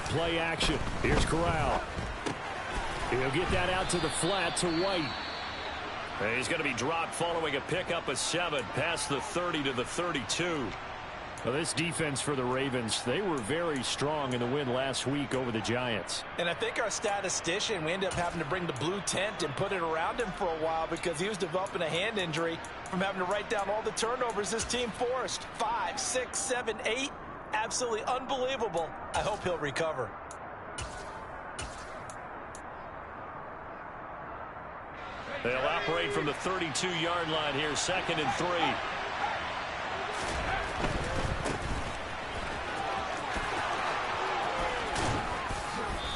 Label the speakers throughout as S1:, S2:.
S1: play action. Here's Corral. He'll get that out to the flat to White.
S2: He's going to be dropped following a pickup of 7 past the 30 to the 32.
S1: Well, this defense for the Ravens, they were very strong in the win last week over the Giants.
S3: And I think our statistician, we ended up having to bring the blue tent and put it around him for a while because he was developing a hand injury from having to write down all the turnovers this team forced. 5, 6, 7, 8. Absolutely unbelievable. I hope he'll recover.
S2: They'll operate from the 32-yard line here, 2nd and 3.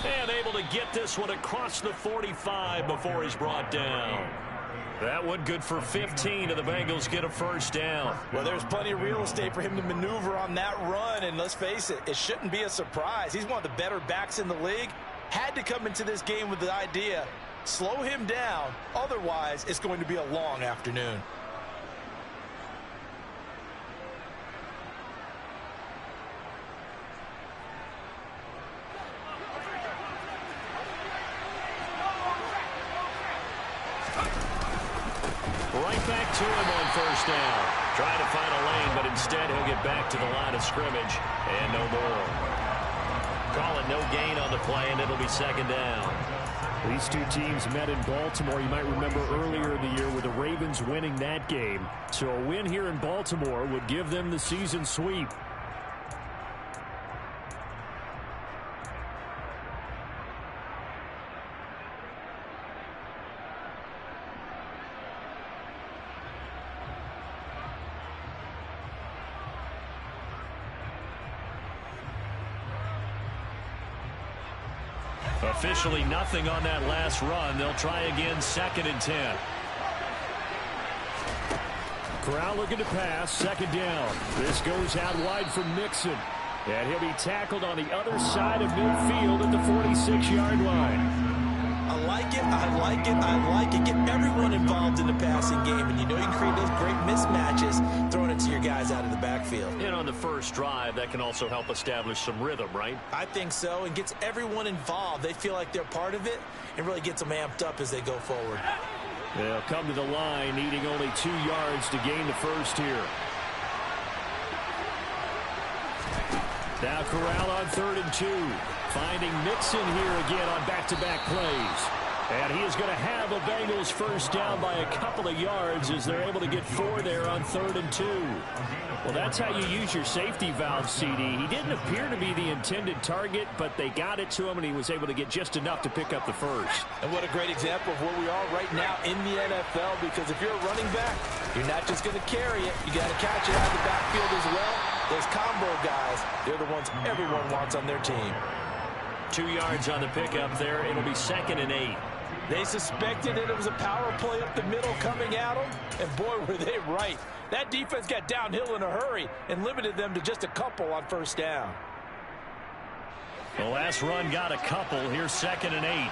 S2: And able to get this one across the 45 before he's brought down. That one good for 15, and the Bengals get a first down.
S3: Well, there's plenty of real estate for him to maneuver on that run, and let's face it, it shouldn't be a surprise. He's one of the better backs in the league. Had to come into this game with the idea, slow him down, otherwise it's going to be a long afternoon.
S2: Right back to him on first down. Trying to find a lane, but instead he'll get back to the line of scrimmage and no more. Call it no gain on the play, and it'll be 2nd down.
S1: These two teams met in Baltimore. You might remember earlier in the year with the Ravens winning that game. So a win here in Baltimore would give them the season sweep.
S2: Officially nothing on that last run. They'll try again, 2nd and 10.
S1: Corral looking to pass, 2nd down. This goes out wide for Mixon. And he'll be tackled on the other side of midfield at the 46-yard line.
S3: I like it, I like it, I like it. Get everyone involved in the passing game, and you know you can create those great mismatches throwing it to your guys out of the backfield.
S2: And on the first drive, that can also help establish some rhythm, right?
S3: I think so, and gets everyone involved. They feel like they're part of it and really gets them amped up as they go forward.
S1: They'll come to the line, needing only 2 yards to gain the first here. Now Corral on 3rd and 2. Finding Mixon here again on back-to-back plays. And he is going to have a Bengals first down by a couple of yards as they're able to get 4 there on 3rd and 2. Well, that's how you use your safety valve, CD. He didn't appear to be the intended target, but they got it to him, and he was able to get just enough to pick up the first.
S3: And what a great example of where we are right now in the NFL, because if you're a running back, you're not just going to carry it. You got to catch it out of the backfield as well. Those combo guys, they're the ones everyone wants on their team.
S2: 2 yards on the pickup there. It'll be 2nd and 8.
S3: They suspected that it was a power play up the middle coming at them, and boy, were they right. That defense got downhill in a hurry and limited them to just a couple on first down.
S2: The last run got a couple. Here's 2nd and 8.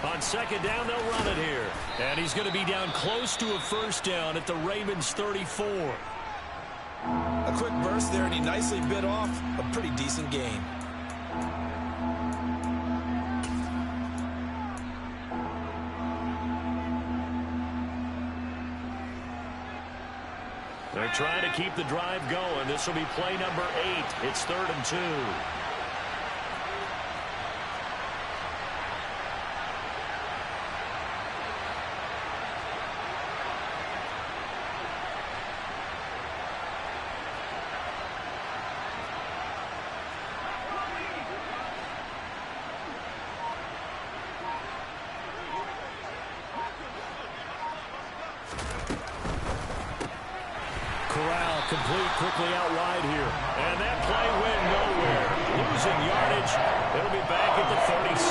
S2: On 2nd down, they'll run it here. And he's going to be down close to a first down at the Ravens 34.
S3: A quick burst there, and he nicely bit off a pretty decent gain.
S2: They're trying to keep the drive going. This will be play number 8. It's 3rd and 2.
S1: Corral complete quickly out wide here. And that play went nowhere. Losing yardage. It'll be back at the 36.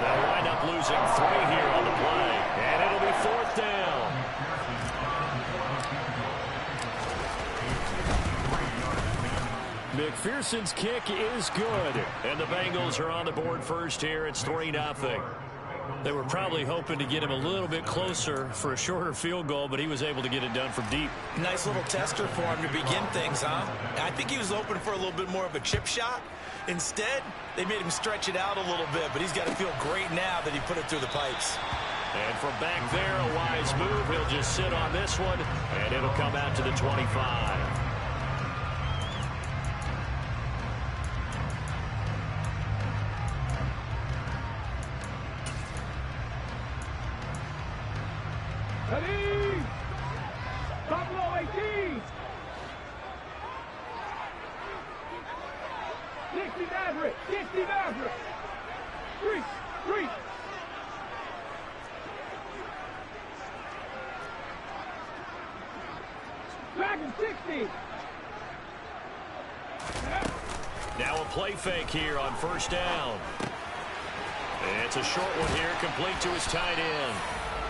S1: They'll wind up losing 3 here on the play. And it'll be 4th down. McPherson's kick is good. And the Bengals are on the board first here. It's 3-0. They were probably hoping to get him a little bit closer for a shorter field goal, but he was able to get it done from deep.
S3: Nice little tester for him to begin things, huh? I think he was open for a little bit more of a chip shot. Instead, they made him stretch it out a little bit, but he's got to feel great now that he put it through the pipes.
S1: And from back there, a wise move. He'll just sit on this one, and it'll come out to the 25.
S4: Ready? Buffalo 18. 60 Maverick. 60 Maverick. Three. Dragon 60.
S1: Now a play fake here on first down. It's a short one here, complete to his tight end.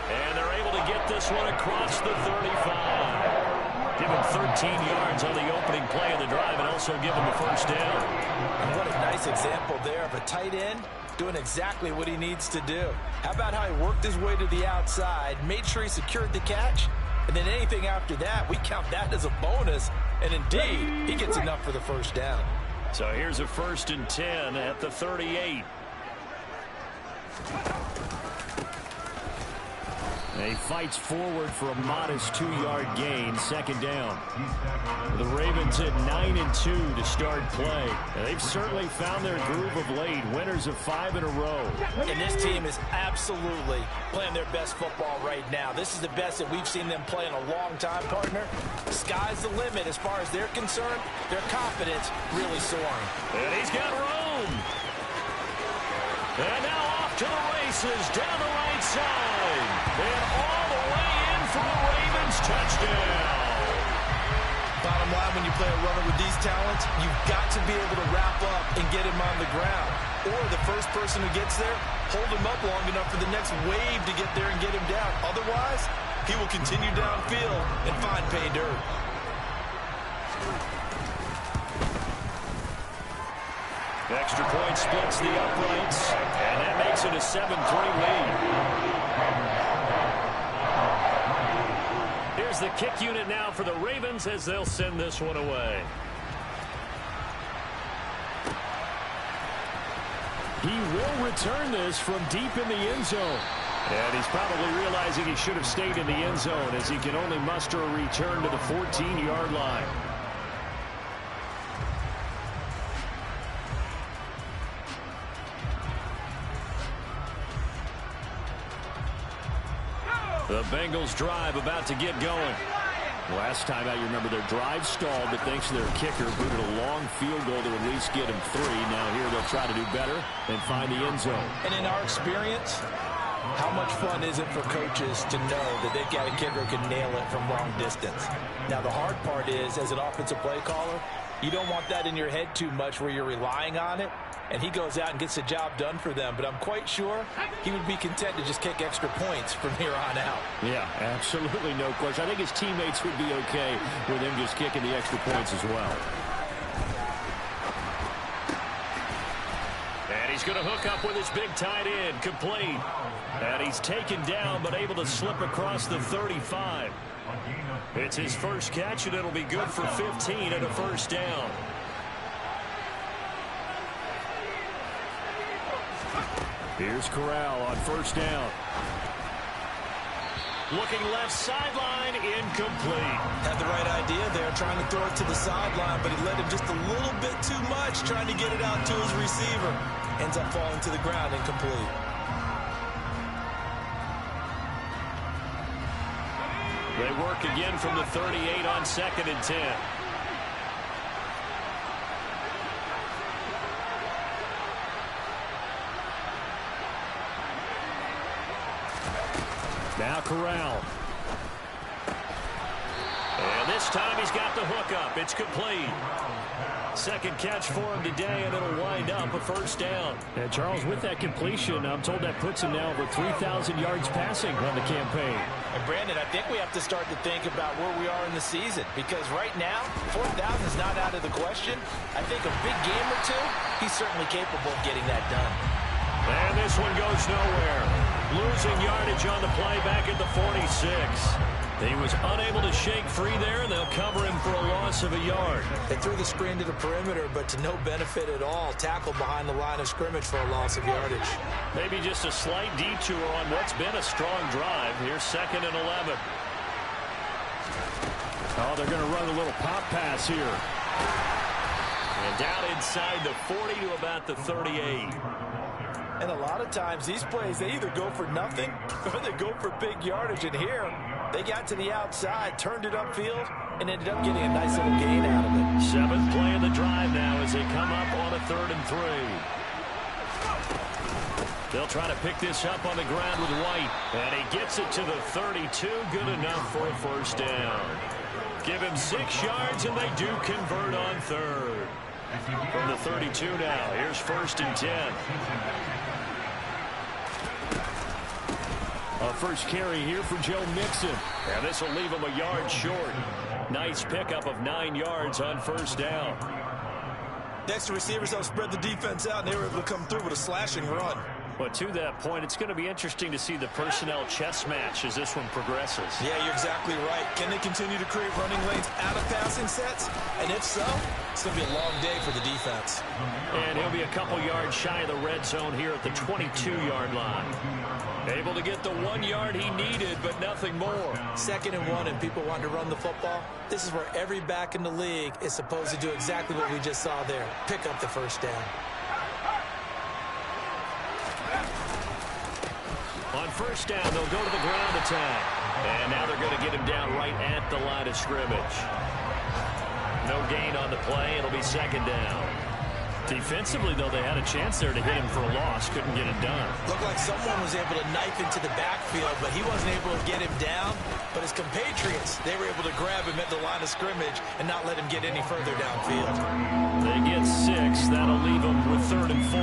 S1: And they're able to get this one across the 35. Give him 13 yards on the opening play of the drive and also give him a first down.
S3: And what a nice example there of a tight end doing exactly what he needs to do. How about how he worked his way to the outside, made sure he secured the catch, and then anything after that, we count that as a bonus. And indeed, he gets enough for the first down.
S1: So here's a 1st and 10 at the 38. He fights forward for a modest 2-yard gain, second down. The Ravens at 9-2 to start play. And they've certainly found their groove of late, winners of 5 in a row.
S3: And this team is absolutely playing their best football right now. This is the best that we've seen them play in a long time, partner. Sky's the limit as far as they're concerned. Their confidence really soaring.
S1: And he's got room. And now off to the races down the right side. And all the way in for the Ravens touchdown.
S3: Bottom line, when you play a runner with these talents, you've got to be able to wrap up and get him on the ground. Or the first person who gets there, hold him up long enough for the next wave to get there and get him down. Otherwise, he will continue downfield and find pay dirt.
S1: Extra point splits the uprights, and that makes it a 7-3 lead. Here's the kick unit now for the Ravens as they'll send this one away. He will return this from deep in the end zone. And he's probably realizing he should have stayed in the end zone as he can only muster a return to the 14-yard line. The Bengals drive about to get going. Last time out, you remember their drive stalled, but thanks to their kicker, booted a long field goal to at least get him 3. Now here they'll try to do better and find the end zone.
S3: And in our experience, how much fun is it for coaches to know that they've got a kicker who can nail it from long distance? Now the hard part is, as an offensive play caller, you don't want that in your head too much where you're relying on it. And he goes out and gets the job done for them. But I'm quite sure he would be content to just kick extra points from here on out.
S1: Yeah, absolutely no question. I think his teammates would be okay with him just kicking the extra points as well. And he's going to hook up with his big tight end, complete. And he's taken down but able to slip across the 35. It's his first catch, and it'll be good for 15 and a first down. Here's Corral on first down. Looking left sideline, incomplete.
S3: Had the right idea there, trying to throw it to the sideline, but he led him just a little bit too much, trying to get it out to his receiver. Ends up falling to the ground, incomplete.
S1: They work again from the 38 on 2nd and 10. Now Corral. And this time he's got the hook up. It's complete. Second catch for him today, and it'll wind up a first down. And Charles, with that completion, I'm told that puts him now over 3,000 yards passing on the campaign.
S3: And Brandon, I think we have to start to think about where we are in the season, because right now, 4,000 is not out of the question. I think a big game or two, he's certainly capable of getting that done.
S1: And this this one goes nowhere. Losing yardage on the play back at the 46. He was unable to shake free there, and they'll cover him for a loss of a yard.
S3: They threw the screen to the perimeter, but to no benefit at all. Tackled behind the line of scrimmage for a loss of yardage.
S1: Maybe just a slight detour on what's been a strong drive. Here's 2nd and 11. Oh, they're going to run a little pop pass here.
S2: And down inside the 40 to about the 38.
S3: And a lot of times these plays, they either go for nothing or they go for big yardage. And here, they got to the outside, turned it upfield, and ended up getting a nice little gain out of it.
S1: 7th play of the drive now as they come up on a 3rd and 3. They'll try to pick this up on the ground with White. And he gets it to the 32. Good enough for a first down. Give him 6 yards, and they do convert on 3rd. From the 32 now, here's 1st and 10. A first carry here for Joe Mixon. And this will leave him a yard short. Nice pickup of 9 yards on first down.
S3: Next, the receivers helped spread the defense out, and they were able to come through with a slashing run.
S1: But to that point, it's going to be interesting to see the personnel chess match as this one progresses.
S3: Yeah, you're exactly right. Can they continue to create running lanes out of passing sets? And if so, it's going to be a long day for the defense.
S1: And he'll be a couple yards shy of the red zone here at the 22-yard line. Able to get the 1 yard he needed, but nothing more.
S3: 2nd and 1, and people want to run the football. This is where every back in the league is supposed to do exactly what we just saw there. Pick up the first down.
S1: On first down, they'll go to the ground attack. And now they're going to get him down right at the line of scrimmage. No gain on the play. It'll be 2nd down. Defensively, though, they had a chance there to hit him for a loss. Couldn't get it done.
S3: Looked like someone was able to knife into the backfield, but he wasn't able to get him down. But his compatriots, they were able to grab him at the line of scrimmage and not let him get any further downfield.
S1: They get 6. That'll leave them with 3rd and 4.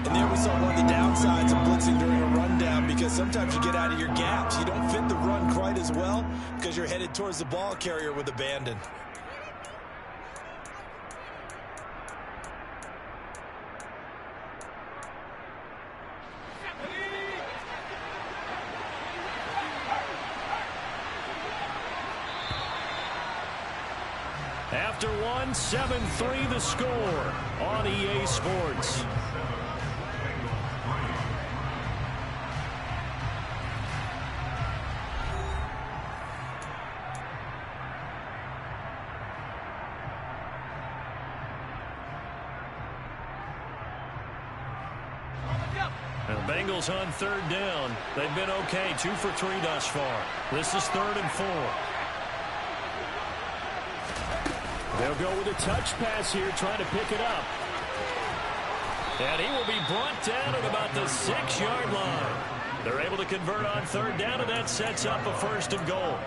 S3: And there we saw one of the downsides of blitzing during a rundown, because sometimes you get out of your gaps. You don't fit the run quite as well because you're headed towards the ball carrier with abandon.
S1: After one, 7-3 the score on EA Sports. And the Bengals on 3rd down. They've been okay, 2 for 3 thus far. This is 3rd and 4. They'll go with a touch pass here, trying to pick it up. And he will be brought down at about the 6-yard line. They're able to convert on 3rd down, and that sets up a 1st and goal.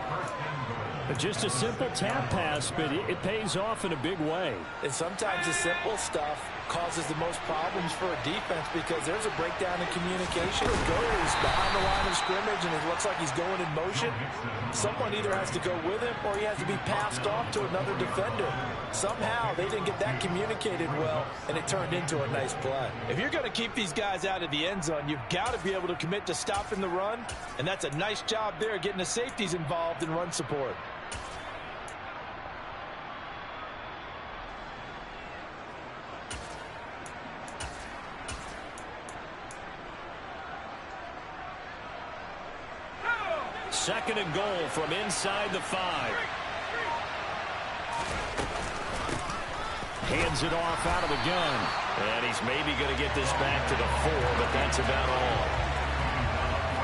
S1: Just a simple tap pass, but it pays off in a big way.
S3: And sometimes the simple stuff causes the most problems for a defense because there's a breakdown in communication. It goes behind the line of scrimmage, and it looks like he's going in motion. Someone either has to go with him or he has to be passed off to another defender. Somehow they didn't get that communicated well, and it turned into a nice play. If you're going to keep these guys out of the end zone, you've got to be able to commit to stopping the run, and that's a nice job there getting the safeties involved in run support.
S1: Second and goal from inside the 5. Hands it off out of the gun.
S2: And he's maybe going to get this back to the 4, but that's about all.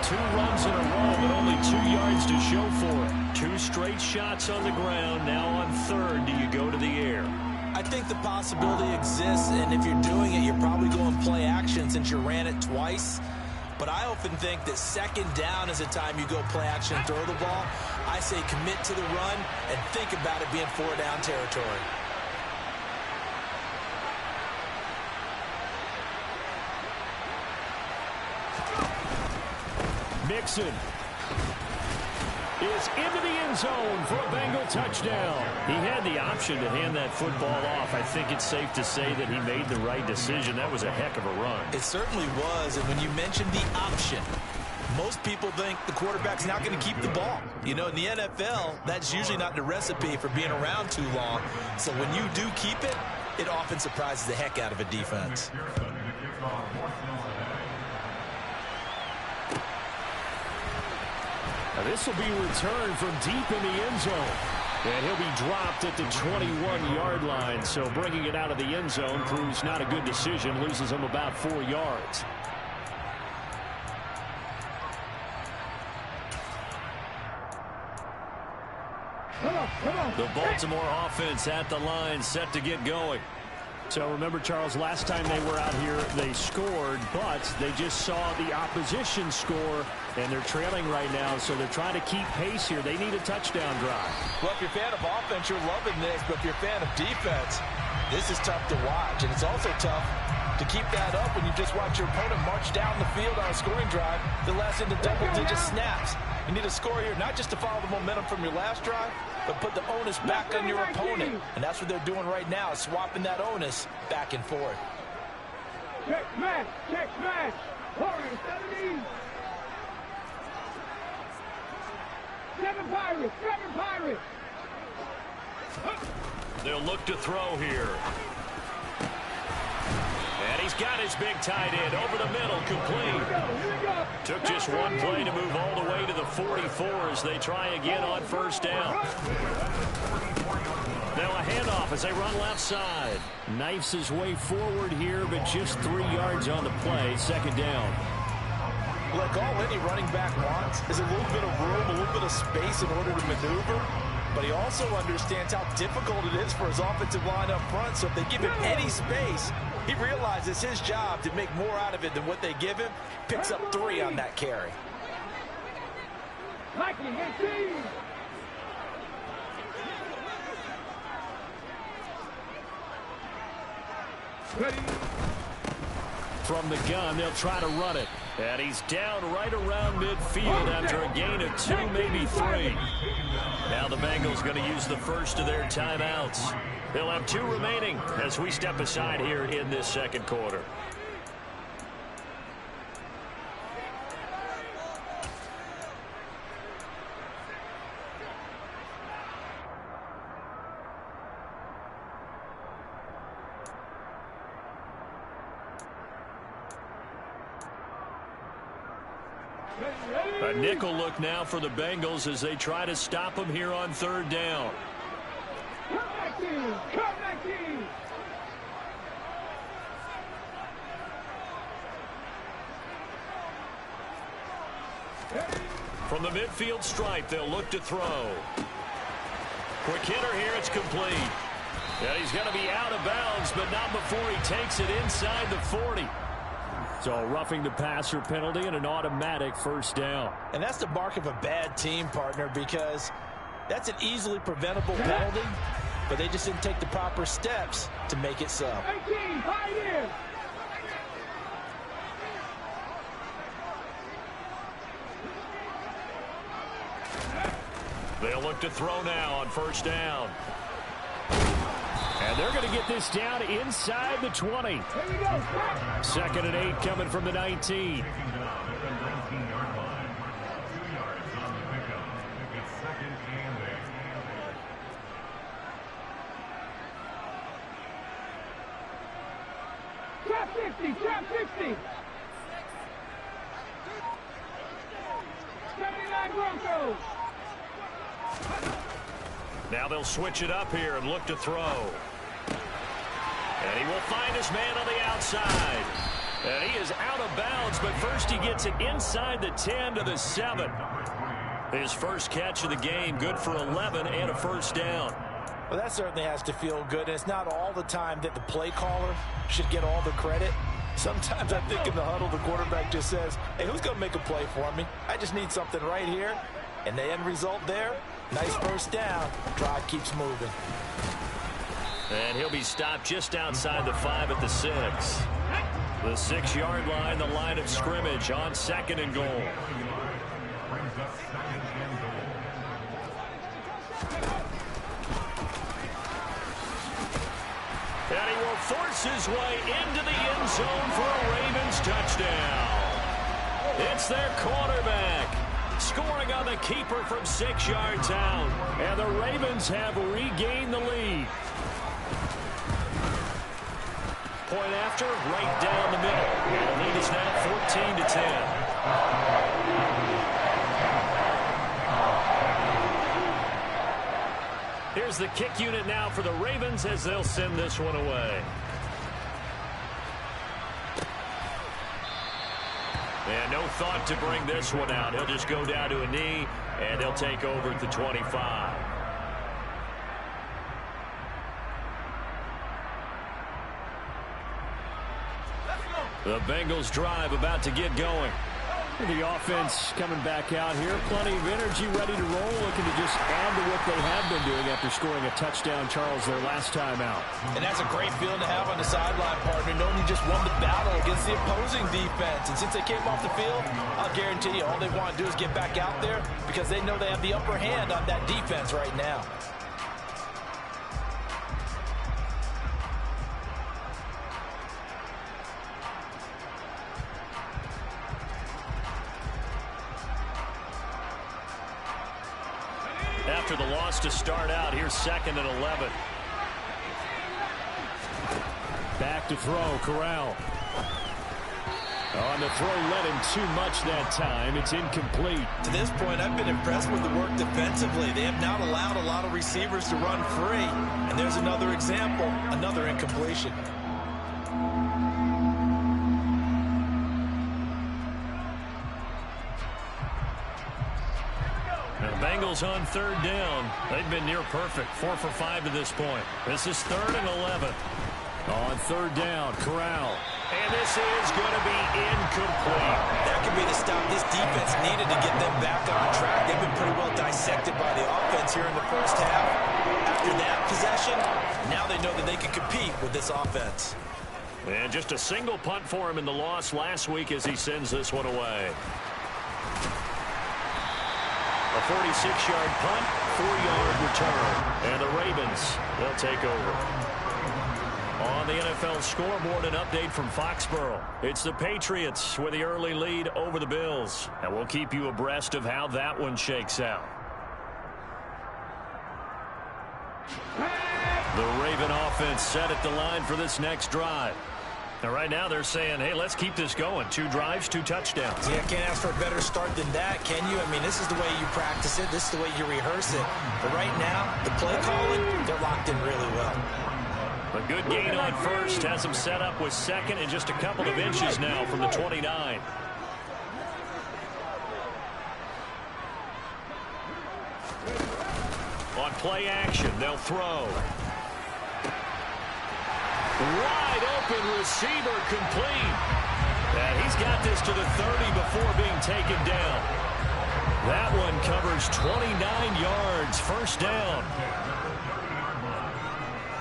S1: 2 runs in a row, but only 2 yards to show for it. 2 straight shots on the ground. Now on 3rd, do you go to the air?
S3: I think the possibility exists, and if you're doing it, you're probably going play action since you ran it twice. But I often think that 2nd down is a time you go play action and throw the ball. I say commit to the run and think about it being 4-down territory.
S1: Mixon. is into the end zone for a Bengal touchdown.
S2: He had the option to hand that football off. I think it's safe to say that he made the right decision. That was a heck of a run.
S3: It certainly was, and when you mentioned the option, most people think the quarterback's not going to keep the ball. You know, in the NFL, that's usually not the recipe for being around too long. So when you do keep it, it often surprises the heck out of a defense.
S1: Now this will be returned from deep in the end zone. And he'll be dropped at the 21-yard line. So bringing it out of the end zone proves not a good decision. Loses him about 4 yards. The Baltimore offense at the line, set to get going. So remember, Charles, last time they were out here, they scored, but they just saw the opposition score, and they're trailing right now, so they're trying to keep pace here. They need a touchdown drive.
S3: Well, if you're a fan of offense, you're loving this, but if you're a fan of defense, this is tough to watch, and it's also tough to keep that up when you just watch your opponent march down the field on a scoring drive that lasts into double-digit snaps. You need a score here, not just to follow the momentum from your last drive, but put the onus back on your opponent. And that's what they're doing right now, swapping that onus back and forth.
S4: Check smash, check smash. Hornets, 70. 7 Pirates, 7 Pirates.
S2: They'll look to throw here. And he's got his big tight end over the middle, complete. Took just one play to move all the way to the 44 as they try again on first down. Now a handoff as they run left side.
S1: Knifes his way forward here, but just 3 yards on the play. Second down.
S3: Look, all any running back wants is a little bit of room, a little bit of space in order to maneuver. But he also understands how difficult it is for his offensive line up front. So if they give him any space, he realizes his job to make more out of it than what they give him. Picks up 3 on that carry.
S1: From the gun, they'll try to run it.
S2: And he's down right around midfield after a gain of 2, maybe 3. Now the Bengals going to use the first of their timeouts. They'll have 2 remaining as we step aside here in this second quarter. A nickel look now for the Bengals as they try to stop him here on third down.
S4: Come back in! Come back in!
S2: From the midfield stripe, they'll look to throw. Quick hitter here, it's complete. And he's going to be out of bounds, but not before he takes it inside the 40.
S1: So roughing the passer penalty and an automatic first down.
S3: And that's the mark of a bad team, partner, because that's an easily preventable penalty, but they just didn't take the proper steps to make it so.
S4: 18, tight end.
S2: They'll look to throw now on first down.
S1: And they're going to get this down inside the 20.
S4: Here we go.
S1: Second and 8 coming from the 19.
S4: Trap 60, trap 60. 79 Broncos.
S2: Now they'll switch it up here and look to throw. And he will find his man on the outside. And he is out of bounds, but first he gets it inside the 10 to the 7. His first catch of the game, good for 11 and a first down.
S3: Well, that certainly has to feel good. And it's not all the time that the play caller should get all the credit. Sometimes I think in the huddle, the quarterback just says, hey, who's going to make a play for me? I just need something right here. And the end result there, nice first down. Drive keeps moving.
S2: And he'll be stopped just outside the 5 at the 6. The 6-yard line, the line of scrimmage on second and goal. force his way into the end zone for a Ravens touchdown. It's their quarterback scoring on the keeper from 6 yards out.
S1: And the Ravens have regained the lead.
S2: Point after, right down the middle. And the lead is now 14-10. Here's the kick unit now for the Ravens as they'll send this one away. And no thought to bring this one out. He'll just go down to a knee, and they'll take over at the 25. The Bengals drive about to get going.
S1: The offense coming back out here. Plenty of energy, ready to roll, looking to just add to what they have been doing after scoring a touchdown, Charles, their last time out.
S3: And that's a great feeling to have on the sideline, partner, knowing you just won the battle against the opposing defense. And since they came off the field, I'll guarantee you all they want to do is get back out there because they know they have the upper hand on that defense right now.
S2: After the loss to start out, here's 2nd and 11.
S1: Back to throw, Corral. On the throw, led him too much that time. It's incomplete.
S3: To this point, I've been impressed with the work defensively. They have not allowed a lot of receivers to run free. And there's another example, another incompletion.
S2: Bengals on 3rd down. They've been near perfect. 4 for 5 to this point. This is 3rd and 11.
S1: On 3rd down, Corral.
S2: And this is going to be incomplete.
S3: That could be the stop this defense needed to get them back on track. They've been pretty well dissected by the offense here in the first half. After that possession, now they know that they can compete with this offense.
S2: And just a single punt for him in the loss last week as he sends this one away. A 46-yard punt, 4-yard return. And the Ravens, they'll take over. On the NFL scoreboard, an update from Foxborough. It's the Patriots with the early lead over the Bills. And we'll keep you abreast of how that one shakes out. The Raven offense set at the line for this next drive. Now, right now, they're saying, hey, let's keep this going. 2 drives, 2 touchdowns.
S3: Yeah, can't ask for a better start than that, can you? I mean, this is the way you practice it. This is the way you rehearse it. But right now, the play calling, they're locked in really well.
S2: A good gain on first has them set up with 2nd and just a couple of inches now from the 29. On play action, they'll throw. Wide open receiver complete. And he's got this to the 30 before being taken down. That one covers 29 yards, 1st down.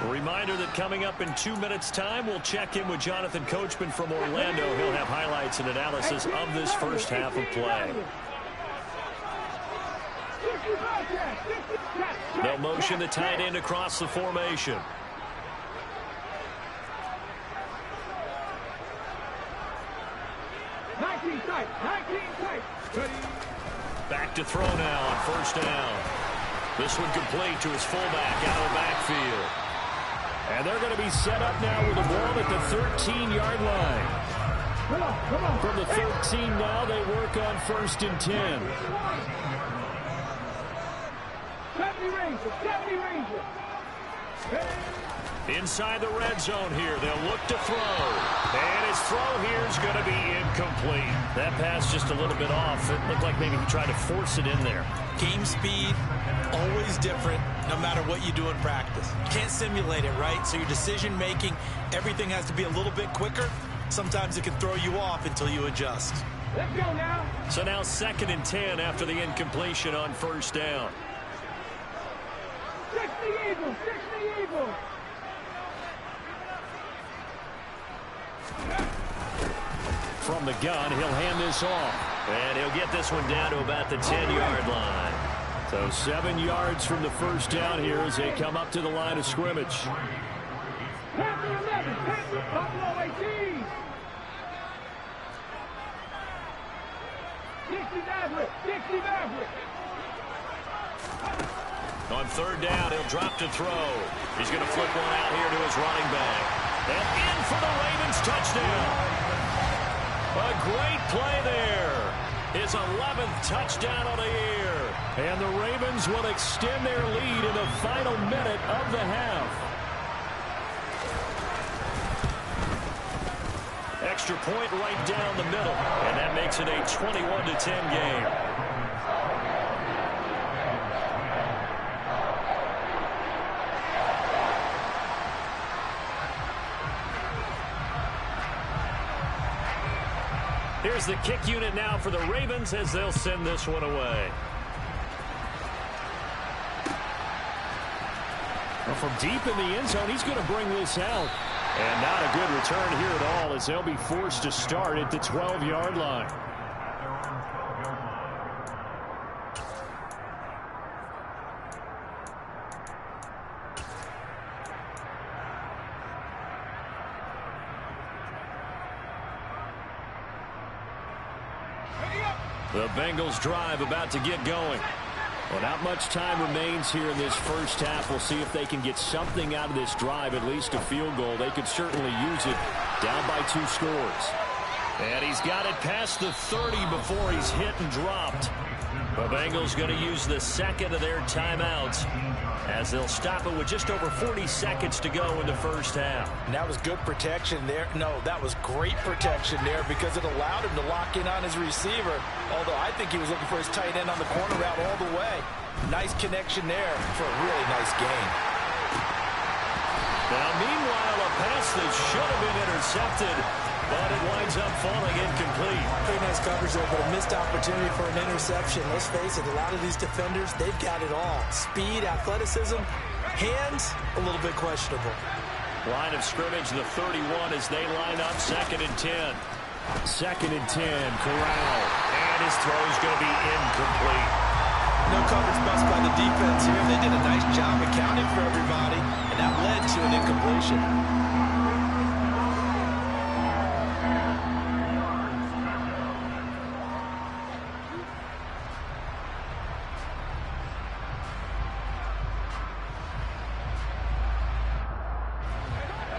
S2: A reminder that coming up in 2 minutes' time, we'll check in with Jonathan Coachman from Orlando. He'll have highlights and analysis of this first half of play. They'll motion the tight end across the formation. Back to throw now on 1st down. This one complete to his fullback out of the backfield.
S1: And they're going to be set up now with the ball at the 13-yard line. From the 13 now, they work on 1st and 10.
S4: 70 Rangers.
S2: Inside the red zone here, they'll look to throw. And his throw here is going to be incomplete. That pass just a little bit off. It looked like maybe he tried to force it in there.
S3: Game speed, always different, no matter what you do in practice. You can't simulate it, right? So your decision-making, everything has to be a little bit quicker. Sometimes it can throw you off until you adjust.
S4: Let's go now.
S2: So now 2nd and 10 after the incompletion on 1st down.
S4: 60 Eagles, 60 Eagles.
S1: From the gun, he'll hand this off.
S2: And he'll get this one down to about the 10-yard line.
S1: So 7 yards from the 1st down here as they come up to the line of scrimmage.
S4: Panther 11. Panther Buffalo 18. Dixie Maverick. Dixie Maverick.
S2: On third down, he'll drop to throw. He's going to flip one out here to his running back. And in for the Ravens touchdown. A great play there. His 11th touchdown of the year.
S1: And the Ravens will extend their lead in the final minute of the half. Extra point right down the middle.
S2: And that makes it a 21-10 game. Here's the kick unit now for the Ravens as they'll send this one away.
S1: Well, from deep in the end zone, he's going to bring this out. And not a good return here at all as they'll be forced to start at the 12-yard line.
S2: The Bengals drive about to get going.
S1: Well, not much time remains here in this first half. We'll see if they can get something out of this drive, at least a field goal. They could certainly use it down by 2 scores.
S2: And he's got it past the 30 before he's hit and dropped. The Bengals going to use the second of their timeouts as they'll stop it with just over 40 seconds to go in the first half.
S3: And that was good protection there. No, that was great protection there because it allowed him to lock in on his receiver. Although I think he was looking for his tight end on the corner route all the way. Nice connection there for a really nice gain.
S2: Now, meanwhile, a pass that should have been intercepted, but it winds up falling incomplete.
S5: Pretty nice coverage there, but a missed opportunity for an interception. Let's face it, a lot of these defenders, they've got it all. Speed, athleticism, hands, a little bit questionable.
S2: Line of scrimmage, the 31 as they line up 2nd and 10.
S1: 2nd and 10, Corral.
S2: And his throw is going to be incomplete.
S3: No coverage bust by the defense here. They did a nice job accounting for everybody, and that led to an incompletion.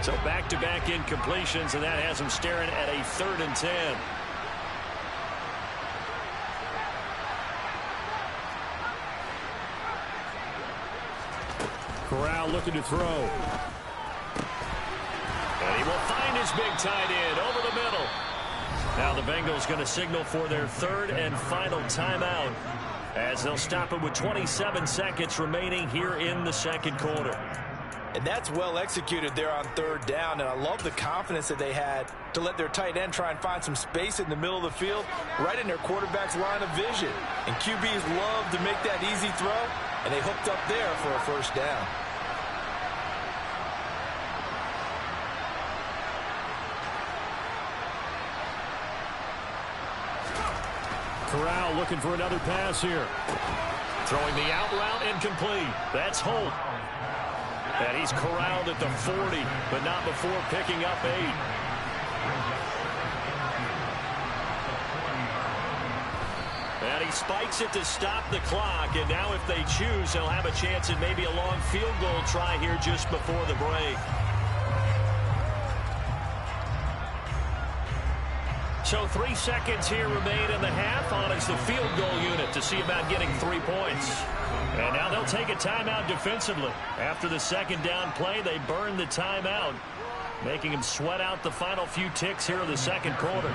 S2: So back-to-back incompletions, and that has him staring at a 3rd and 10.
S1: Corral looking to throw.
S2: And he will find his big tight end over the middle. Now the Bengals going to signal for their 3rd and final timeout as they'll stop it with 27 seconds remaining here in the 2nd quarter.
S3: And that's well executed there on 3rd down. And I love the confidence that they had to let their tight end try and find some space in the middle of the field, right in their quarterback's line of vision. And QBs love to make that easy throw, and they hooked up there for a 1st down.
S1: Corral looking for another pass here.
S2: Throwing the out route incomplete. That's Holt. And he's corralled at the 40, but not before picking up 8. And he spikes it to stop the clock, and now if they choose, they'll have a chance at maybe a long field goal try here just before the break. So 3 seconds here remain in the half. On is the field goal unit to see about getting 3 points. And now they'll take a timeout defensively. After the 2nd down play, they burn the timeout, making them sweat out the final few ticks here in the 2nd quarter.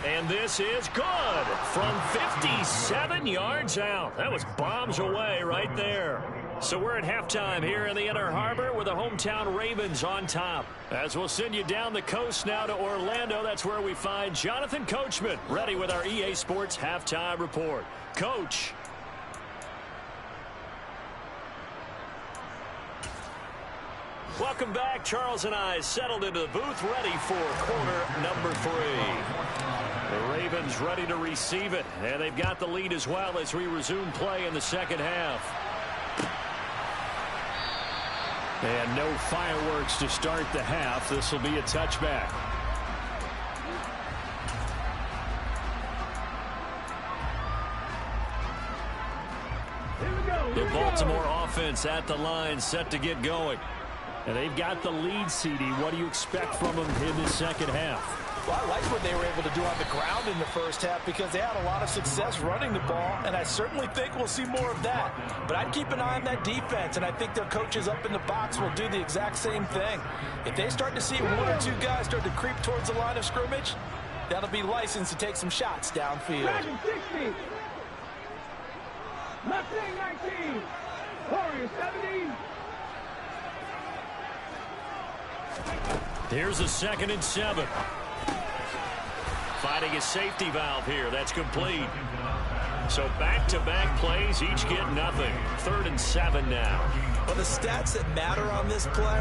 S2: And this is good from 57 yards out. That was bombs away right there. So we're at halftime here in the Inner Harbor with the hometown Ravens on top. As we'll send you down the coast now to Orlando, that's where we find Jonathan Coachman ready with our EA Sports Halftime Report. Coach. Welcome back. Charles and I settled into the booth ready for quarter number 3.
S1: The Ravens ready to receive it, and they've got the lead as well as we resume play in the second half. And no fireworks to start the half. This will be a touchback. The Baltimore offense at the line, set to get going. And they've got the lead, CD. What do you expect from them in the second half?
S3: Well, I like what they were able to do on the ground in the first half because they had a lot of success running the ball, and I certainly think we'll see more of that. But I'd keep an eye on that defense, and I think their coaches up in the box will do the exact same thing. If they start to see one or two guys start to creep towards the line of scrimmage, that'll be licensed to take some shots downfield.
S4: Madden 60. Mustang 19. Warriors 17.
S1: Here's a 2nd and 7.
S2: Finding a safety valve here. That's complete. So back-to-back plays, each get nothing. 3rd and 7 now.
S3: Well, the stats that matter on this play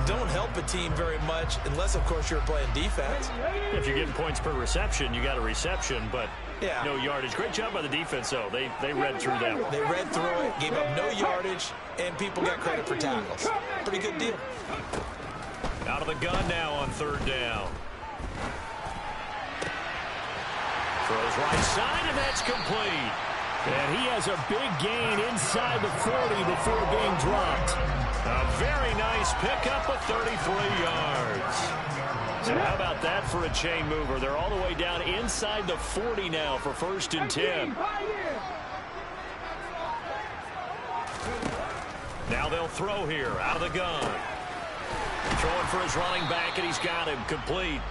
S3: don't help a team very much unless, of course, you're playing defense.
S2: If you're getting points per reception, you got a reception, but
S3: yeah,
S2: no yardage. Great job by the defense, though. They read through that one.
S3: They read through it, gave up no yardage, and people got credit for tackles. Pretty good deal.
S2: Out of the gun now on 3rd down. Throws right side, and that's complete.
S1: And he has a big gain inside the 40 before being dropped.
S2: A very nice pickup of 33 yards. So how about that for a chain mover? They're all the way down inside the 40 now for 1st and 10. Now they'll throw here out of the gun. Throwing for his running back, and he's got him complete.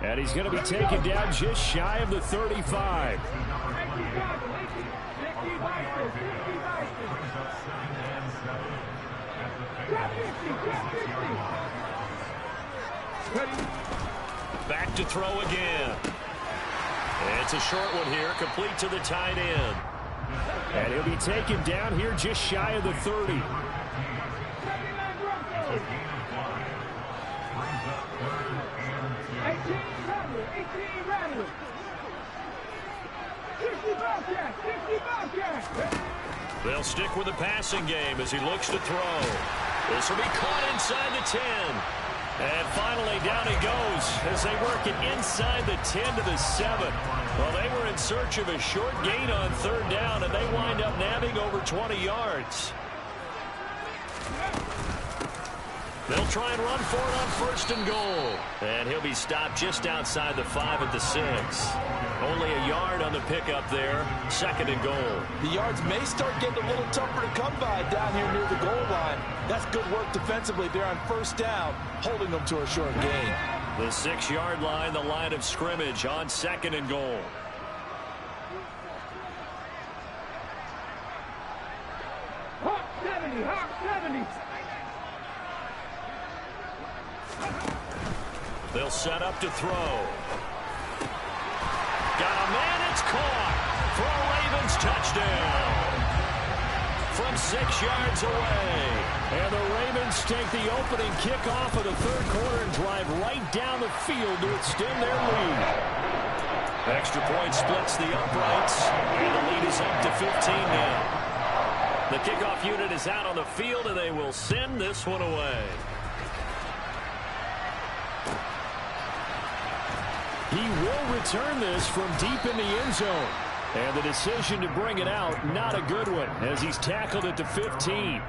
S1: And he's going to be taken down just shy of the 35.
S2: Back to throw again. It's a short one here, complete to the tight end.
S1: And he'll be taken down here just shy of the 30.
S2: They'll stick with the passing game as he looks to throw. This will be caught inside the 10. And finally, down he goes as they work it inside the 10 to the 7. Well, they were in search of a short gain on 3rd down, and they wind up nabbing over 20 yards. They'll try and run for it on 1st and goal. And he'll be stopped just outside the 5 at the 6. Only a yard on the pickup there. 2nd and goal.
S3: The yards may start getting a little tougher to come by down here near the goal line. That's good work defensively there on 1st down, holding them to a short gain.
S2: The 6-yard line, the line of scrimmage on 2nd and goal.
S4: Hawk 70, Hawk 70.
S2: They'll set up to throw. Got a man, it's caught for a Ravens touchdown from 6 yards away.
S1: And the Ravens take the opening kickoff of the 3rd quarter and drive right down the field to extend their lead.
S2: Extra point splits the uprights, and the lead is up to 15 now. The kickoff unit is out on the field, and they will send this one away.
S1: He will return this from deep in the end zone. And the decision to bring it out, not a good one, as he's tackled at the 15.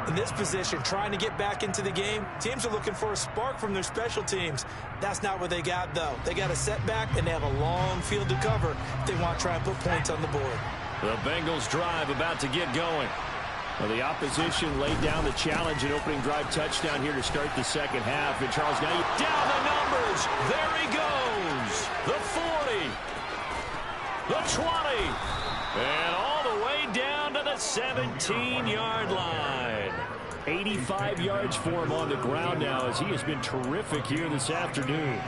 S3: In this position, trying to get back into the game, teams are looking for a spark from their special teams. That's not what they got, though. They got a setback, and they have a long field to cover if they want to try and put points on the board.
S1: The Bengals drive about to get going. Well, the opposition laid down the challenge and opening drive touchdown here to start the second half. And Charles, now
S2: down the numbers. There he goes. The 40. The 20. And all the way down to the 17-yard line.
S1: 85 yards for him on the ground now as he has been terrific here this afternoon.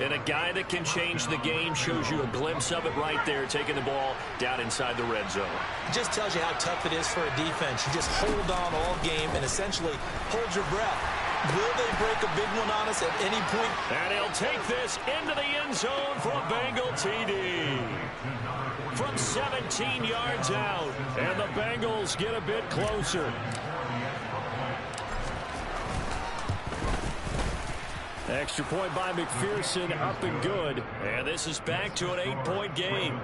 S2: And a guy that can change the game, shows you a glimpse of it right there, taking the ball down inside the red zone.
S3: It just tells you how tough it is for a defense. You just hold on all game and essentially hold your breath. Will they break a big one on us at any point?
S1: And he'll take this into the end zone for a Bengal TD. From 17 yards out, and the Bengals get a bit closer. Extra point by McPherson, up and good. And this is back to an 8-point game.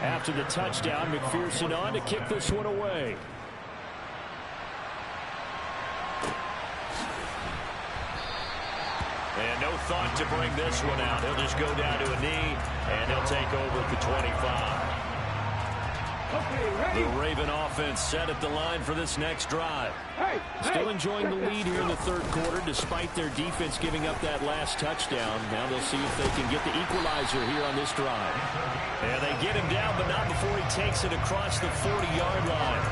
S1: After the touchdown, McPherson on to kick this one away. And no thought to bring this one out. He'll just go down to a knee, and he'll take over at the 25. The Raven offense set at the line for this next drive. Still enjoying the lead here in the third quarter, despite their defense giving up that last touchdown. Now they'll see if they can get the equalizer here on this drive. And they get him down, but not before he takes it across the 40-yard line.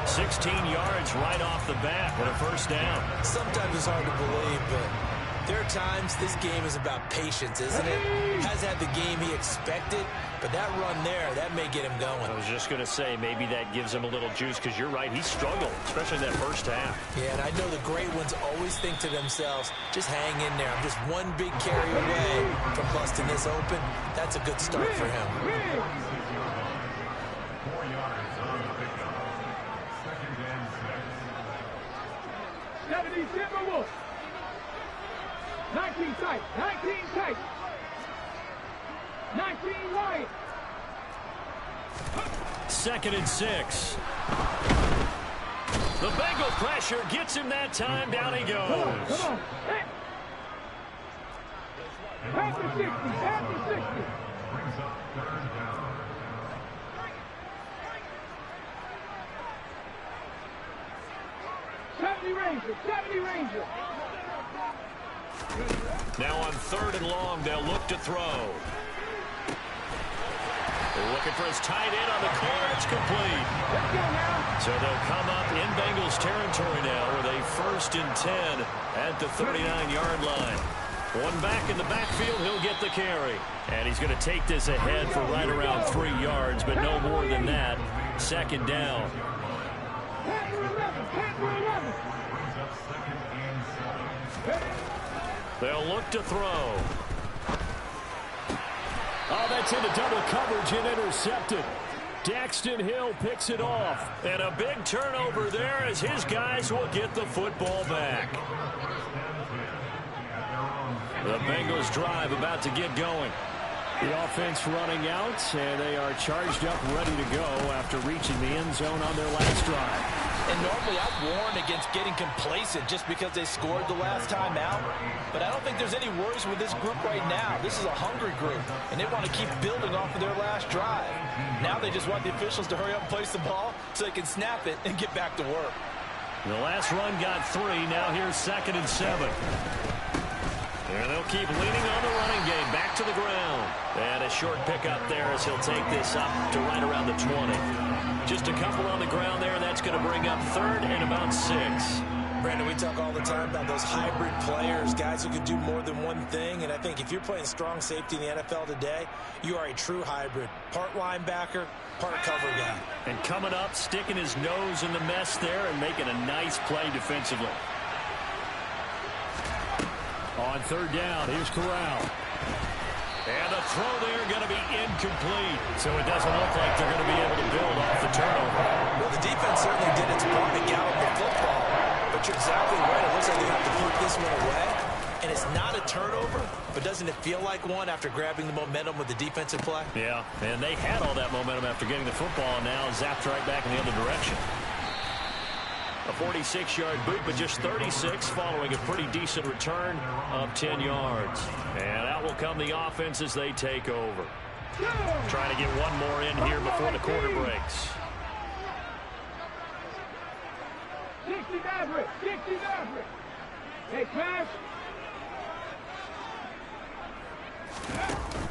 S1: 16 yards right off the bat and a first down.
S3: Sometimes it's hard to believe, but there are times this game is about patience, isn't it? Has had the game he expected, but that run there, that may get him going.
S1: I was just going to say, maybe that gives him a little juice, because you're right, he struggled, especially that first half.
S3: Yeah, and I know the great ones always think to themselves, just hang in there. I'm just one big carry away from busting this open. That's a good start for him.
S4: 19 tight, 19 tight, 19 wide.
S1: 2nd and 6. The Bengal pressure gets him that time. Down he goes.
S4: Come on. After 60, after 60. Seventy Ranger.
S1: Now on 3rd and long, they'll look to throw. They're looking for his tight end on the corner. It's complete. So they'll come up in Bengals territory now with a 1st and 10 at the 39-yard line. One back in the backfield, he'll get the carry. And he's going to take this ahead for right around 3 yards, but no more than that. 2nd down. They'll look to throw. Oh, that's into double coverage and intercepted. Daxton Hill picks it off. And a big turnover there as his guys will get the football back. The Bengals drive about to get going. The offense running out, and they are charged up, ready to go after reaching the end zone on their last drive.
S3: And normally I warn against getting complacent just because they scored the last time out. But I don't think there's any worries with this group right now. This is a hungry group, and they want to keep building off of their last drive. Now they just want the officials to hurry up and place the ball so they can snap it and get back to work.
S1: The last run got 3. Now here's 2nd and 7. And they'll keep leaning on the running game. Back to the ground. And a short pickup there as he'll take this up to right around the 20. Just a couple on the ground there. That's going to bring up 3rd and about 6.
S3: Brandon, we talk all the time about those hybrid players, guys who can do more than one thing. And I think if you're playing strong safety in the NFL today, you are a true hybrid. Part linebacker, part cover guy.
S1: And coming up, sticking his nose in the mess there and making a nice play defensively. On 3rd down, here's Corral. And the throw there going to be incomplete. So it doesn't look like they're going to be able to build off the turnover.
S3: Well, the defense certainly did its part to gallop the football. But you're exactly right. It looks like they have to keep this one away. And it's not a turnover, but doesn't it feel like one after grabbing the momentum with the defensive play?
S1: Yeah, and they had all that momentum after getting the football, and now zapped right back in the other direction. A 46-yard boot, but just 36 following a pretty decent return of 10 yards. And out will come the offense as they take over. Trying to get one more in here before the quarter breaks.
S4: 60 Maverick. Hey, Crash.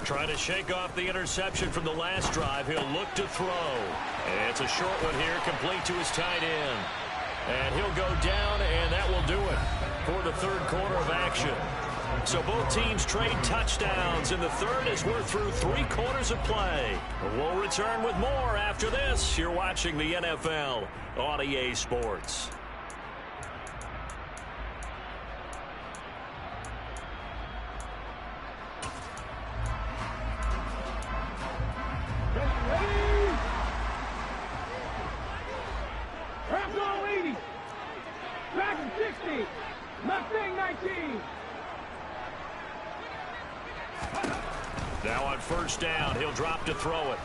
S1: Trying to shake off the interception from the last drive. He'll look to throw. And it's a short one here, complete to his tight end. And he'll go down, and that will do it for the third quarter of action.
S2: So both teams trade touchdowns in the third as we're through 3 quarters of play. We'll return with more after this. You're watching the NFL on EA Sports. Now on first down, he'll drop to throw it.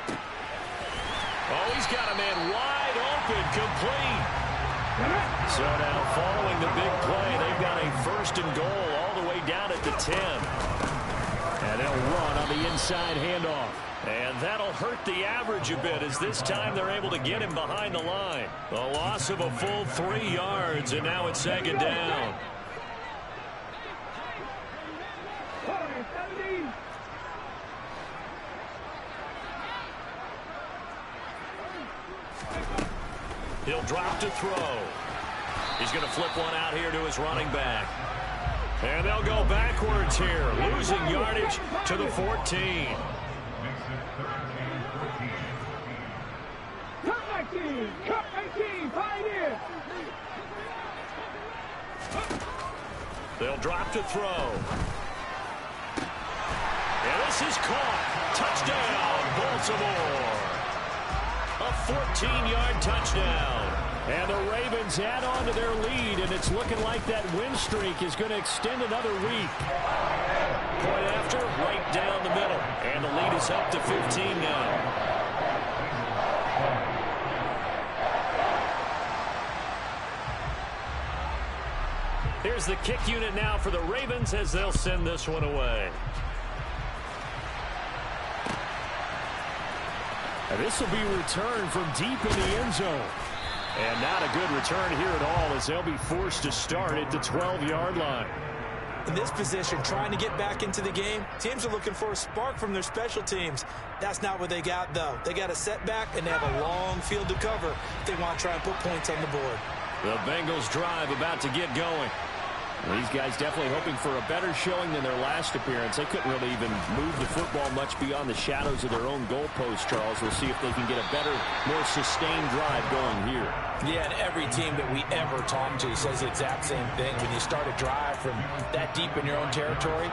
S2: Oh, he's got a man wide open, complete. So now following the big play, they've got a first and goal all the way down at the 10.
S1: And they'll run on the inside handoff.
S2: And that'll hurt the average a bit as this time they're able to get him behind the line. A loss of a full 3 yards, and now it's second down. He'll drop to throw. He's going to flip one out here to his running back. And they'll go backwards here, losing yardage to the 14.
S4: Cup 19, Pioneer.
S2: They'll drop to throw. And this is caught. Touchdown, Baltimore. A 14-yard touchdown.
S1: And the Ravens add on to their lead, and it's looking like that win streak is going to extend another week.
S2: Point after, right down the middle. And the lead is up to 15 now. Here's the kick unit now for the Ravens as they'll send this one away.
S1: And this will be returned from deep in the end zone.
S2: And not a good return here at all as they'll be forced to start at the 12-yard line.
S5: In this position, trying to get back into the game, teams are looking for a spark from their special teams. That's not what they got, though. They got a setback, and they have a long field to cover if they want to try and put points on the board.
S2: The Bengals drive about to get going.
S1: These guys definitely hoping for a better showing than their last appearance. They couldn't really even move the football much beyond the shadows of their own goalpost, Charles. We'll see if they can get a better, more sustained drive going here.
S3: Yeah, and every team that we ever talk to says the exact same thing. When you start a drive from that deep in your own territory,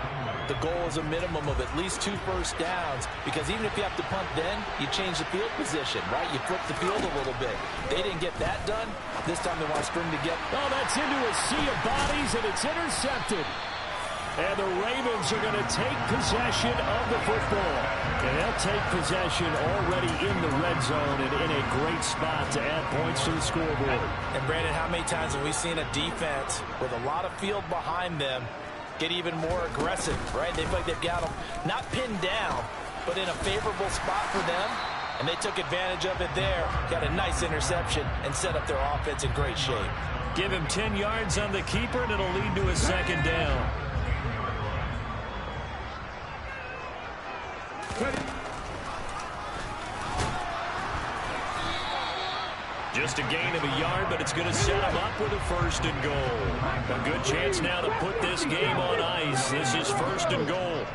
S3: the goal is a minimum of at least 2 first downs, because even if you have to punt then, you change the field position, right? You flip the field a little bit. They didn't get that done. This time they want to string together.
S1: Oh, that's into a sea of bodies, and it's intercepted. And the Ravens are going to take possession of the football. And they'll take possession already in the red zone and in a great spot to add points to the scoreboard.
S3: And, Brandon, how many times have we seen a defense with a lot of field behind them get even more aggressive, right? They feel like they've got them not pinned down, but in a favorable spot for them. And they took advantage of it there. Got a nice interception and set up their offense in great shape.
S2: Give him 10 yards on the keeper, and it'll lead to a second down. Just a gain of a yard, but it's going to set him up with a first and goal. A good chance now to put this game on ice. This is first and goal.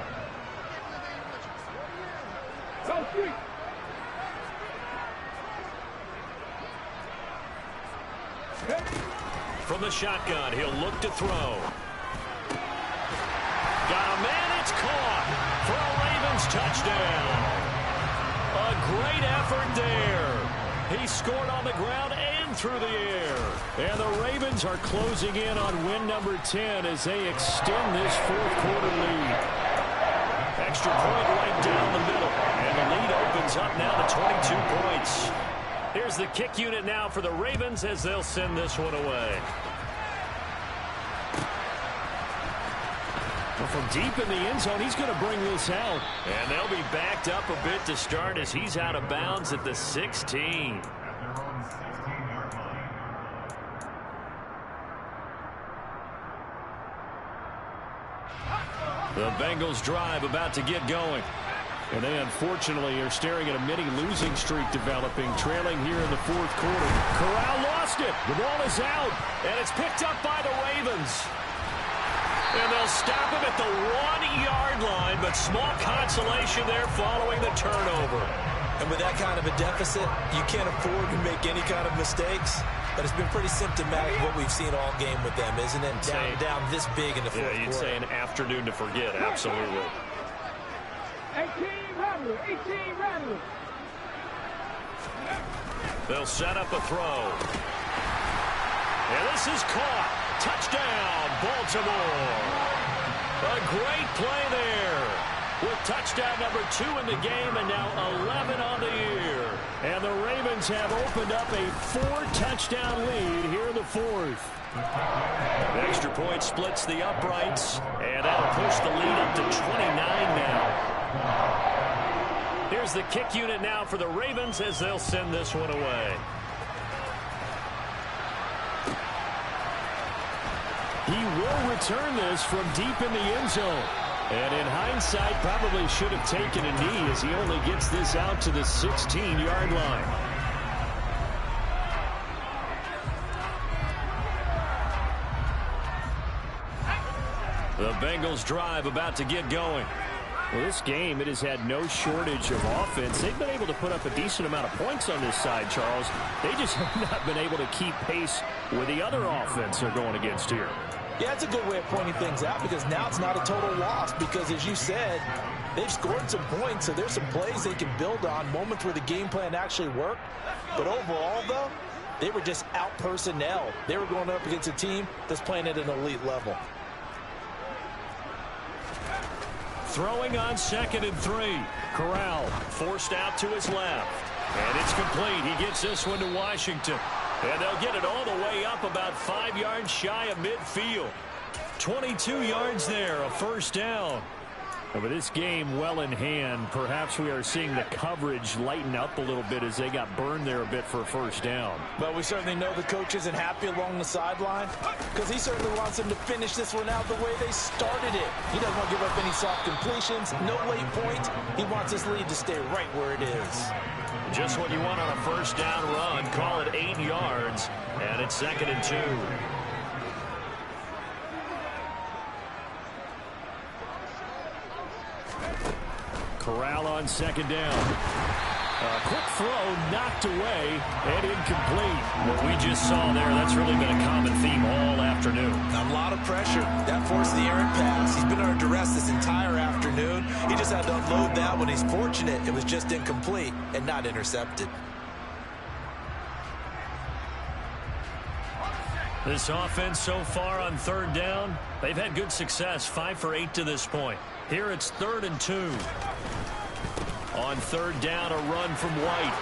S2: From the shotgun, he'll look to throw. Got a man, it's caught for a Ravens touchdown. A great effort there. He scored on the ground and through the air. And the Ravens are closing in on win number 10 as they extend this fourth quarter lead. Extra point right down the middle. And the lead opens up now to 22 points. Here's the kick unit now for the Ravens as they'll send this one away.
S1: Well, from deep in the end zone, he's going to bring this out.
S2: And they'll be backed up a bit to start as he's out of bounds at the 16. The Bengals drive about to get going.
S1: And they unfortunately are staring at a mini losing streak developing, trailing here in the fourth quarter. Corral lost it. The ball is out,
S2: and it's picked up by the Ravens. And they'll stop him at the 1-yard line, but small consolation there following the turnover.
S3: And with that kind of a deficit, you can't afford to make any kind of mistakes. But it's been pretty symptomatic of what we've seen all game with them, isn't it? Down this big in the fourth quarter.
S2: Yeah, you'd say an afternoon to forget, absolutely.
S4: 18 Rattlers, 18 Rattlers.
S2: They'll set up a throw. And this is caught. Touchdown, Baltimore. A great play there. With touchdown number 2 in the game and now 11 on the year. And the Ravens have opened up a 4-touchdown lead here in the fourth. The extra point splits the uprights, and that'll push the lead up to 29 now. Here's the kick unit now for the Ravens as they'll send this one away.
S1: He will return this from deep in the end zone. And in hindsight, probably should have taken a knee as he only gets this out to the 16-yard line.
S2: The Bengals drive about to get going.
S1: Well, this game, it has had no shortage of offense. They've been able to put up a decent amount of points on this side, Charles. They just have not been able to keep pace with the other offense they're going against here.
S3: Yeah, it's a good way of pointing things out because now it's not a total loss because, as you said, they've scored some points, so there's some plays they can build on, moments where the game plan actually worked. But overall, though, they were just out personnel. They were going up against a team that's playing at an elite level.
S2: Throwing on 2nd and 3. Corral forced out to his left. And it's complete. He gets this one to Washington. And they'll get it all the way up about 5 yards shy of midfield. 22 yards there, a first down. And with this game well in hand, perhaps we are seeing the coverage lighten up a little bit as they got burned there a bit for a first down.
S3: But we certainly know the coach isn't happy along the sideline because he certainly wants them to finish this one out the way they started it. He doesn't want to give up any soft completions, no late points. He wants his lead to stay right where it is.
S2: Just what you want on a first down run. Call it 8 yards, and it's 2nd and 2.
S1: Corral on 2nd down. A quick throw knocked away and incomplete.
S2: What we just saw there, that's really been a common theme all afternoon.
S3: A lot of pressure. That forced the errant pass. He's been under duress this entire afternoon. He just had to unload that when he's fortunate. It was just incomplete and not intercepted.
S2: This offense so far on 3rd down, they've had good success, 5 for 8 to this point. Here it's 3rd and 2. On 3rd down, a run from White.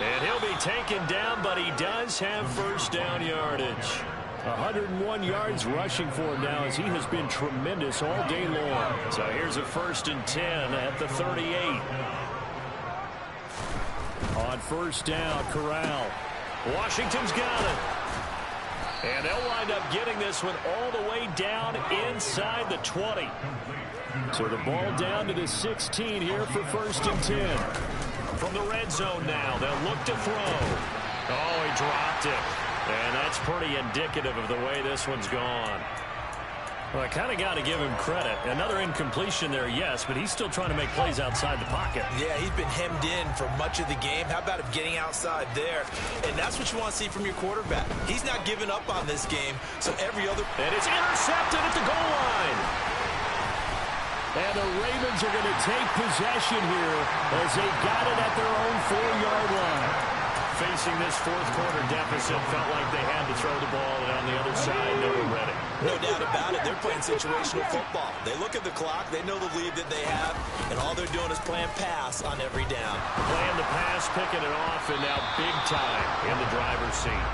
S2: And he'll be taken down, but he does have first down yardage.
S1: 101 yards rushing for him now as he has been tremendous all day long.
S2: So here's a 1st and 10 at the 38.
S1: On 1st down, Corral.
S2: Washington's got it. And they'll wind up getting this one all the way down inside the 20.
S1: So the ball down to the 16 here for 1st and 10.
S2: From the red zone now, they'll look to throw. Oh, he dropped it. And that's pretty indicative of the way this one's gone.
S1: Well, I kind of got to give him credit. Another incompletion there, yes, but he's still trying to make plays outside the pocket.
S3: Yeah, he's been hemmed in for much of the game. How about him getting outside there? And that's what you want to see from your quarterback. He's not giving up on this game, so every other...
S2: And it's intercepted at the goal line.
S1: And the Ravens are going to take possession here as they got it at their own 4-yard line.
S2: Facing this fourth quarter deficit, felt like they had to throw the ball, and on the other side, they were ready.
S3: No doubt about it. They're playing situational football. They look at the clock, they know the lead that they have, and all they're doing is playing pass on every down.
S2: Playing the pass, picking it off, and now big time in the driver's seat.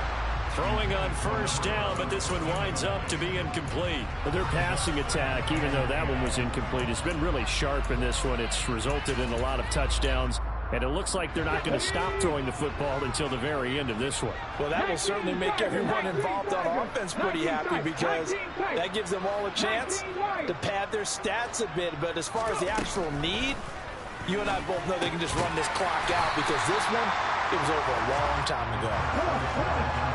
S2: Throwing on 1st down, but this one winds up to be incomplete.
S1: But their passing attack, even though that one was incomplete, has been really sharp in this one. It's resulted in a lot of touchdowns. And it looks like they're not going to stop throwing the football until the very end of this one.
S3: Well, that will certainly make everyone involved on offense pretty happy because that gives them all a chance to pad their stats a bit. But as far as the actual need, you and I both know they can just run this clock out because this one, It was over a long time ago.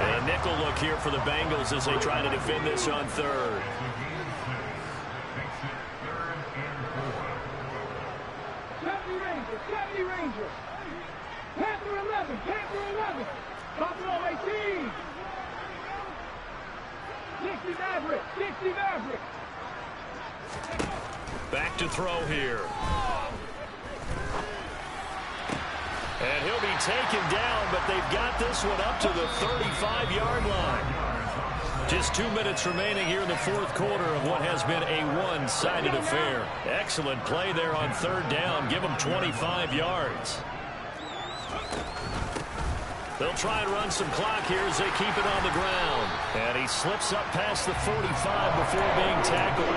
S2: And a nickel look here for the Bengals as they try to defend this on third.
S4: Ranger. Panther 11. Buffalo 18. 60 Maverick.
S2: Back to throw here. And he'll be taken down, but they've got this one up to the 35-yard line. Just 2 minutes remaining here in the fourth quarter of what has been a one-sided affair. Excellent play there on third down. Give them 25 yards. They'll try and run some clock here as they keep it on the ground. And he slips up past the 45 before being tackled.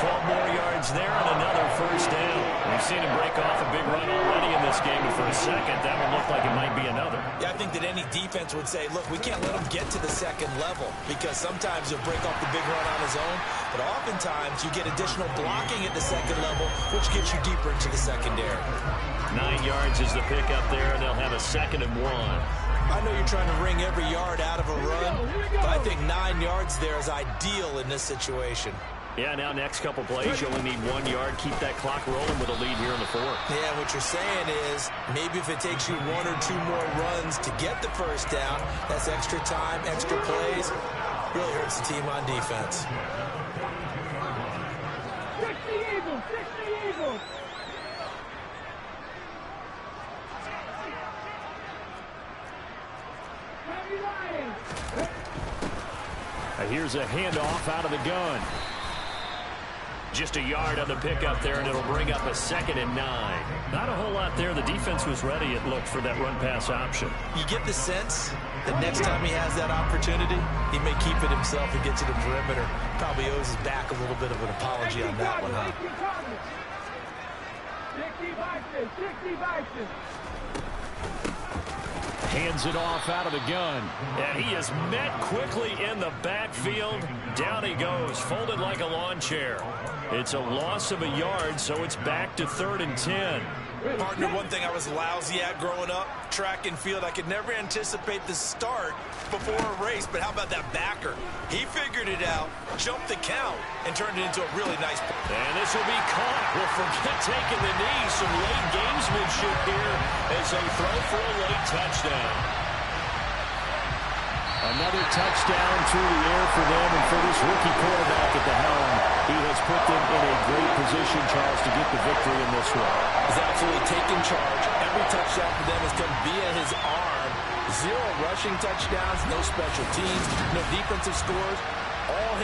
S2: 12 more yards there and another first down. We've seen him break off a big run already in this game, but for a second, that would look like it might be another.
S3: Yeah, I think that any defense would say, look, we can't let him get to the second level because sometimes he'll break off the big run on his own, but oftentimes you get additional blocking at the second level, which gets you deeper into the secondary.
S2: 9 yards is the pickup there, and they'll have a 2nd and 1.
S3: I know you're trying to wring every yard out of a run, but I think 9 yards there is ideal in this situation.
S2: Yeah, now next couple plays, you only need 1 yard. Keep that clock rolling with a lead here in the fourth.
S3: Yeah, what you're saying is maybe if it takes you 1 or 2 more runs to get the first down, that's extra time, extra plays. Really hurts the team on defense.
S4: 60 Eagles.
S1: Here's a handoff out of the gun.
S2: Just a yard on the pickup there, and it'll bring up a 2nd and 9. Not a whole lot there. The defense was ready, it looked, for that run-pass option.
S3: You get the sense that next time he has that opportunity, he may keep it himself and get to the perimeter. Probably owes his back a little bit of an apology on that one, huh?
S4: 60 Bison.
S1: Hands it off out of the gun.
S2: And he is met quickly in the backfield. Down he goes, folded like a lawn chair. It's a loss of a yard, so it's back to 3rd and 10.
S3: Partner, one thing I was lousy at growing up, track and field, I could never anticipate the start before a race, but how about that backer? He figured it out, jumped the count, and turned it into a really nice play.
S2: And this will be caught. Well, forget taking the knee. Some late gamesmanship here as they throw for a late touchdown.
S1: Another touchdown through the air for them, and for this rookie quarterback at the helm, he has put them in a great position, Charles, to get the victory in this one.
S3: He's absolutely taken charge. Every touchdown for them has come via his arm. 0 rushing touchdowns, no special teams, no defensive scores.